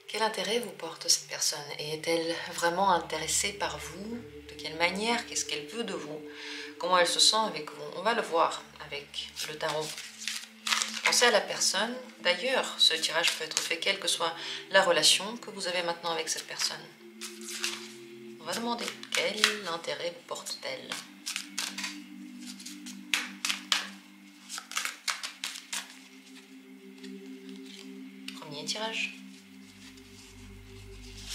Quel intérêt vous porte cette personne? Et est-elle vraiment intéressée par vous? De quelle manière? Qu'est-ce qu'elle veut de vous? Comment elle se sent avec vous? On va le voir avec le tarot. Pensez à la personne. D'ailleurs, ce tirage peut être fait quelle que soit la relation que vous avez maintenant avec cette personne. On va demander quel intérêt vous porte-t-elle? Premier tirage.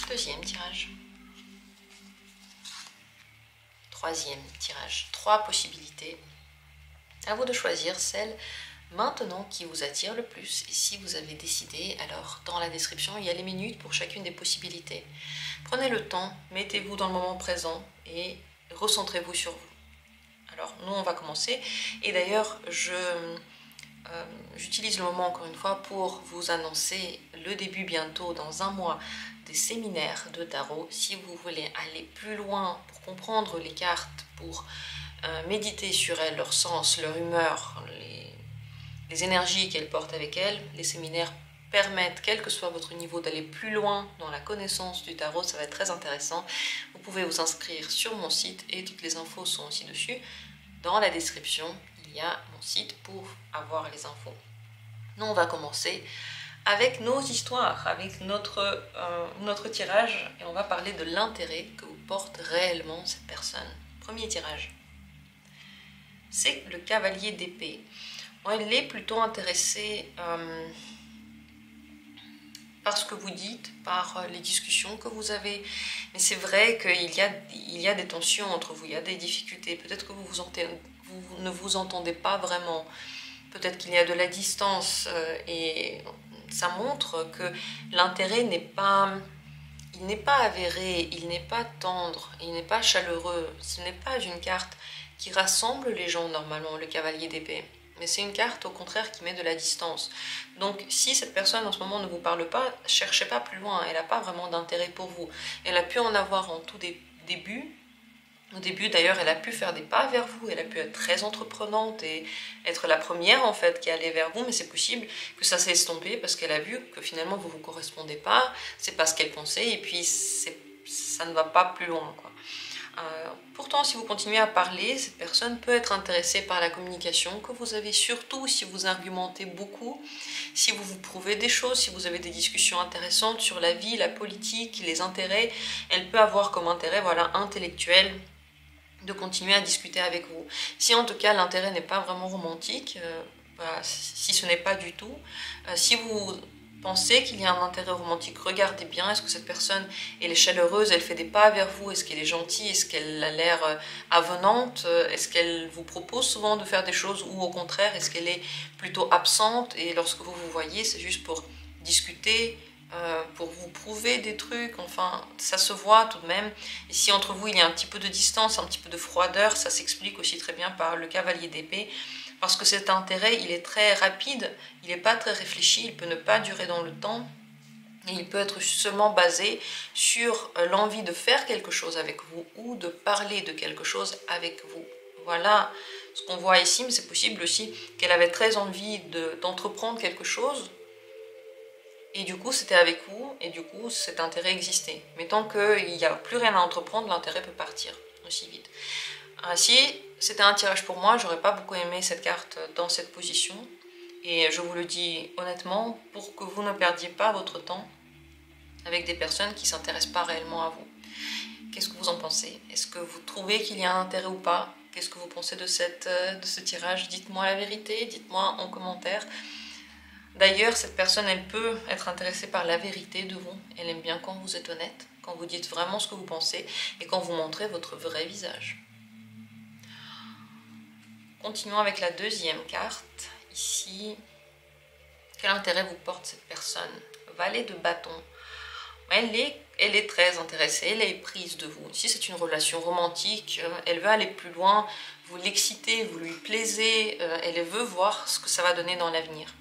Deuxième tirage. Troisième tirage. 3 possibilités. À vous de choisir celle maintenant qui vous attire le plus. Et si vous avez décidé, alors dans la description, il y a les minutes pour chacune des possibilités. Prenez le temps, mettez-vous dans le moment présent et recentrez-vous sur vous. Alors, nous, on va commencer. Et d'ailleurs, j'utilise le moment encore une fois pour vous annoncer le début bientôt, dans un mois, des séminaires de tarot. Si vous voulez aller plus loin pour comprendre les cartes, pour méditer sur elles, leur sens, leur humeur, les énergies qu'elles portent avec elles, les séminaires permettent, quel que soit votre niveau, d'aller plus loin dans la connaissance du tarot. Ça va être très intéressant. Vous pouvez vous inscrire sur mon site et toutes les infos sont aussi dessus. Dans la description, il y a mon site pour avoir les infos. Nous, on va commencer avec nos histoires, avec notre tirage, et on va parler de l'intérêt que vous porte réellement cette personne. Premier tirage, c'est le cavalier d'épée. Bon, elle est plutôt intéressée par ce que vous dites, par les discussions que vous avez, mais c'est vrai qu'il y a des tensions entre vous, il y a des difficultés, peut-être que vous ne vous entendez pas vraiment, peut-être qu'il y a de la distance, et ça montre que l'intérêt n'est pas avéré, il n'est pas tendre, il n'est pas chaleureux. Ce n'est pas une carte qui rassemble les gens normalement, le cavalier d'épée. Mais c'est une carte au contraire qui met de la distance. Donc si cette personne en ce moment ne vous parle pas, cherchez pas plus loin, elle n'a pas vraiment d'intérêt pour vous. Elle a pu en avoir en tout début. Au début d'ailleurs, elle a pu faire des pas vers vous, elle a pu être très entreprenante et être la première en fait qui allait vers vous, mais c'est possible que ça s'est estompé parce qu'elle a vu que finalement vous ne vous correspondez pas, c'est pas ce qu'elle pensait et puis ça ne va pas plus loin, quoi. Pourtant, si vous continuez à parler, cette personne peut être intéressée par la communication que vous avez, surtout si vous argumentez beaucoup, si vous vous prouvez des choses, si vous avez des discussions intéressantes sur la vie, la politique, les intérêts. Elle peut avoir comme intérêt, voilà, intellectuel, de continuer à discuter avec vous. Si en tout cas l'intérêt n'est pas vraiment romantique, si ce n'est pas du tout, si vous pensez qu'il y a un intérêt romantique, regardez bien, est-ce que cette personne, elle est chaleureuse, elle fait des pas vers vous, est-ce qu'elle est gentille, est-ce qu'elle a l'air avenante, est-ce qu'elle vous propose souvent de faire des choses, ou au contraire, est-ce qu'elle est plutôt absente, et lorsque vous vous voyez, c'est juste pour discuter, pour vous prouver des trucs, enfin, ça se voit tout de même. Et si entre vous, il y a un petit peu de distance, un petit peu de froideur, ça s'explique aussi très bien par le cavalier d'épée, parce que cet intérêt, il est très rapide, il n'est pas très réfléchi, il peut ne pas durer dans le temps, et il peut être seulement basé sur l'envie de faire quelque chose avec vous, ou de parler de quelque chose avec vous. Voilà ce qu'on voit ici, mais c'est possible aussi qu'elle avait très envie d'entreprendre quelque chose, et du coup, c'était avec vous, et du coup, cet intérêt existait. Mais tant qu'il n'y a plus rien à entreprendre, l'intérêt peut partir aussi vite. Si c'était un tirage pour moi, j'aurais pas beaucoup aimé cette carte dans cette position. Et je vous le dis honnêtement, pour que vous ne perdiez pas votre temps avec des personnes qui ne s'intéressent pas réellement à vous. Qu'est-ce que vous en pensez? Est-ce que vous trouvez qu'il y a un intérêt ou pas? Qu'est-ce que vous pensez de ce tirage? Dites-moi la vérité, dites-moi en commentaire. D'ailleurs, cette personne, elle peut être intéressée par la vérité de vous. Elle aime bien quand vous êtes honnête, quand vous dites vraiment ce que vous pensez et quand vous montrez votre vrai visage. Continuons avec la deuxième carte. Ici, quel intérêt vous porte cette personne? Valet de bâton. Elle est très intéressée, elle est prise de vous. Si c'est une relation romantique, elle veut aller plus loin, vous l'excitez, vous lui plaisez, elle veut voir ce que ça va donner dans l'avenir.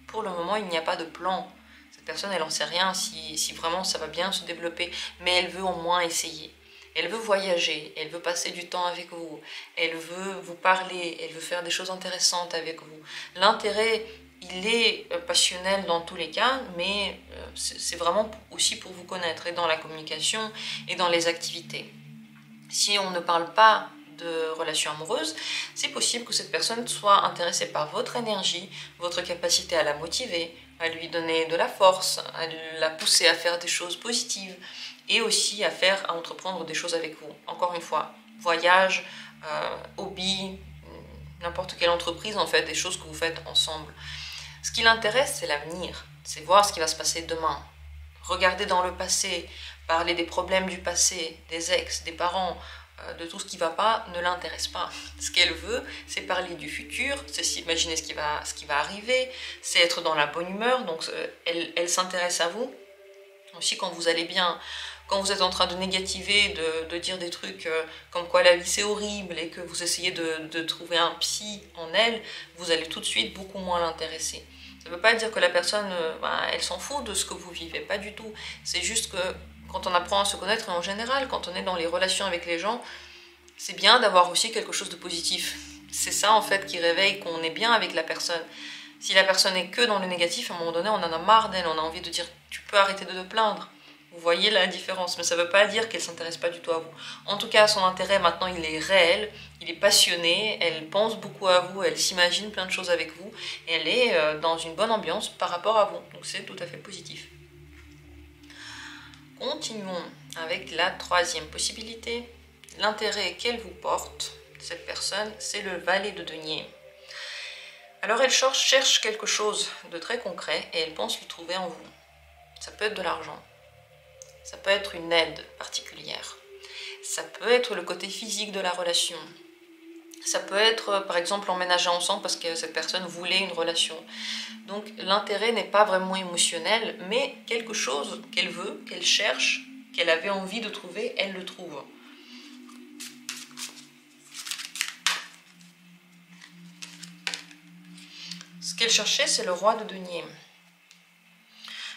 Pour le moment, il n'y a pas de plan. Cette personne, elle n'en sait rien si vraiment ça va bien se développer, mais elle veut au moins essayer. Elle veut voyager, elle veut passer du temps avec vous, elle veut vous parler, elle veut faire des choses intéressantes avec vous. L'intérêt il est passionnel dans tous les cas, mais c'est vraiment aussi pour vous connaître, et dans la communication et dans les activités. Si on ne parle pas de relations amoureuses, c'est possible que cette personne soit intéressée par votre énergie, votre capacité à la motiver, à lui donner de la force, à la pousser à faire des choses positives et aussi à entreprendre des choses avec vous. Encore une fois, voyage, hobby, n'importe quelle entreprise, en fait, des choses que vous faites ensemble. Ce qui l'intéresse, c'est l'avenir, c'est voir ce qui va se passer demain. Regarder dans le passé, parler des problèmes du passé, des ex, des parents, de tout ce qui ne va pas, ne l'intéresse pas. Ce qu'elle veut, c'est parler du futur, c'est s'imaginer ce qui va arriver, c'est être dans la bonne humeur, donc elle s'intéresse à vous. Aussi quand vous allez bien, quand vous êtes en train de négativer, de dire des trucs comme quoi la vie c'est horrible et que vous essayez de trouver un psy en elle, vous allez tout de suite beaucoup moins l'intéresser. Ça ne veut pas dire que la personne, elle s'en fout de ce que vous vivez, pas du tout. C'est juste que quand on apprend à se connaître, et en général, quand on est dans les relations avec les gens, c'est bien d'avoir aussi quelque chose de positif. C'est ça en fait qui réveille qu'on est bien avec la personne. Si la personne est que dans le négatif, à un moment donné, on en a marre d'elle, on a envie de dire « tu peux arrêter de te plaindre ». Vous voyez la différence, mais ça ne veut pas dire qu'elle ne s'intéresse pas du tout à vous. En tout cas, son intérêt maintenant, il est réel, il est passionné, elle pense beaucoup à vous, elle s'imagine plein de choses avec vous, et elle est dans une bonne ambiance par rapport à vous. Donc c'est tout à fait positif. Continuons avec la troisième possibilité. L'intérêt qu'elle vous porte, cette personne, c'est le valet de denier. Alors elle cherche quelque chose de très concret et elle pense le trouver en vous. Ça peut être de l'argent, ça peut être une aide particulière, ça peut être le côté physique de la relation, ça peut être par exemple emménager ensemble parce que cette personne voulait une relation. Donc l'intérêt n'est pas vraiment émotionnel, mais quelque chose qu'elle veut, qu'elle cherche, qu'elle avait envie de trouver, elle le trouve. Ce qu'elle cherchait, c'est le roi de denier.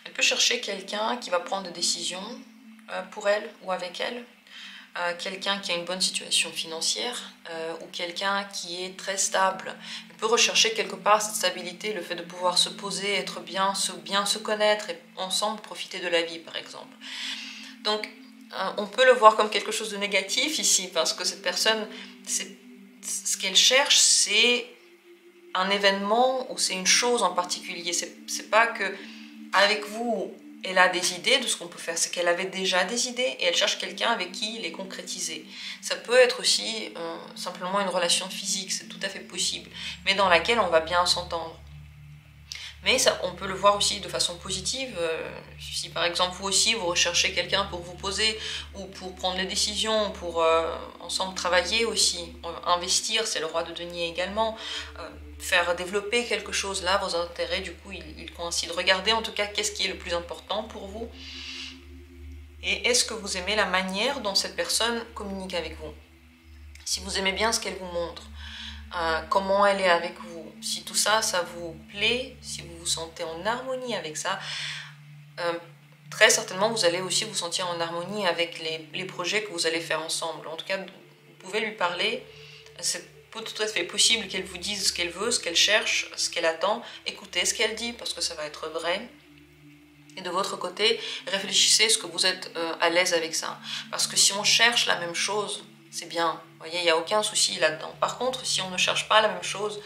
Elle peut chercher quelqu'un qui va prendre des décisions pour elle ou avec elle, quelqu'un qui a une bonne situation financière ou quelqu'un qui est très stable. Elle peut rechercher quelque part cette stabilité, le fait de pouvoir se poser, être bien se connaître et ensemble profiter de la vie par exemple. Donc on peut le voir comme quelque chose de négatif ici parce que cette personne, ce qu'elle cherche, c'est un événement ou c'est une chose en particulier. C'est pas que avec vous elle a des idées de ce qu'on peut faire, c'est qu'elle avait déjà des idées et elle cherche quelqu'un avec qui les concrétiser. Ça peut être aussi simplement une relation physique, c'est tout à fait possible, mais dans laquelle on va bien s'entendre. Mais ça, on peut le voir aussi de façon positive. Si par exemple vous aussi vous recherchez quelqu'un pour vous poser ou pour prendre les décisions, pour ensemble travailler aussi, investir, c'est le roi de denier également, faire développer quelque chose, là vos intérêts du coup ils coïncident. Regardez en tout cas qu'est-ce qui est le plus important pour vous et est-ce que vous aimez la manière dont cette personne communique avec vous. Si vous aimez bien ce qu'elle vous montre, comment elle est avec vous, si tout ça, ça vous plaît, si vous vous sentez en harmonie avec ça, très certainement vous allez aussi vous sentir en harmonie avec les projets que vous allez faire ensemble. En tout cas, vous pouvez lui parler, c'est tout à fait possible qu'elle vous dise ce qu'elle veut, ce qu'elle cherche, ce qu'elle attend. Écoutez ce qu'elle dit parce que ça va être vrai. Et de votre côté, réfléchissez ce que vous êtes à l'aise avec ça. Parce que si on cherche la même chose, c'est bien. Vous voyez, il n'y a aucun souci là-dedans. Par contre, si on ne cherche pas la même chose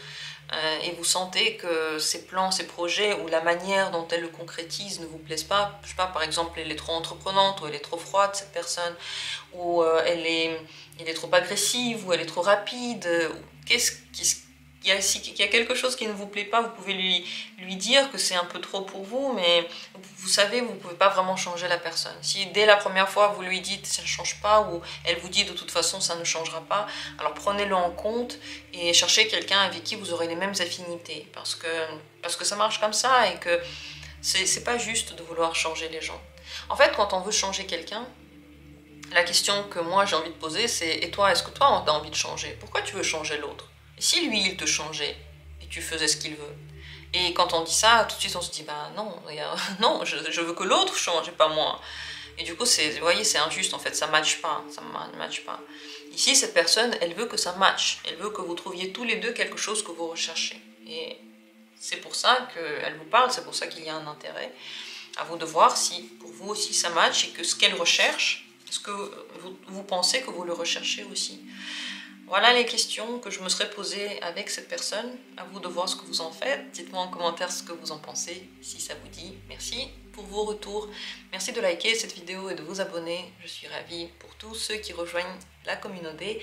et vous sentez que ces plans, ces projets ou la manière dont elle le concrétise ne vous plaisent pas, je sais pas, par exemple, elle est trop entreprenante ou elle est trop froide, cette personne, ou elle est trop agressive ou elle est trop rapide, il y a quelque chose qui ne vous plaît pas, vous pouvez lui dire que c'est un peu trop pour vous, mais vous savez, vous ne pouvez pas vraiment changer la personne. Si dès la première fois vous lui dites ça ne change pas, ou elle vous dit de toute façon ça ne changera pas, alors prenez-le en compte et cherchez quelqu'un avec qui vous aurez les mêmes affinités, parce que ça marche comme ça et que c'est pas juste de vouloir changer les gens. En fait, quand on veut changer quelqu'un, la question que moi j'ai envie de poser c'est « Et toi, est-ce que toi tu as envie de changer? Pourquoi tu veux changer l'autre ?» Et si lui, il te changeait et tu faisais ce qu'il veut? Et quand on dit ça, tout de suite on se dit, bah non, non, je veux que l'autre change et pas moi. Et du coup, vous voyez, c'est injuste en fait, ça ne matche pas, ça ne matche pas. Ici, cette personne, elle veut que ça matche, elle veut que vous trouviez tous les deux quelque chose que vous recherchez. Et c'est pour ça qu'elle vous parle, c'est pour ça qu'il y a un intérêt. À vous de voir si pour vous aussi ça match et que ce qu'elle recherche, est-ce que vous pensez que vous le recherchez aussi? Voilà les questions que je me serais posées avec cette personne. À vous de voir ce que vous en faites. Dites-moi en commentaire ce que vous en pensez, si ça vous dit. Merci pour vos retours. Merci de liker cette vidéo et de vous abonner. Je suis ravie pour tous ceux qui rejoignent la communauté.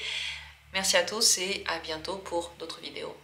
Merci à tous et à bientôt pour d'autres vidéos.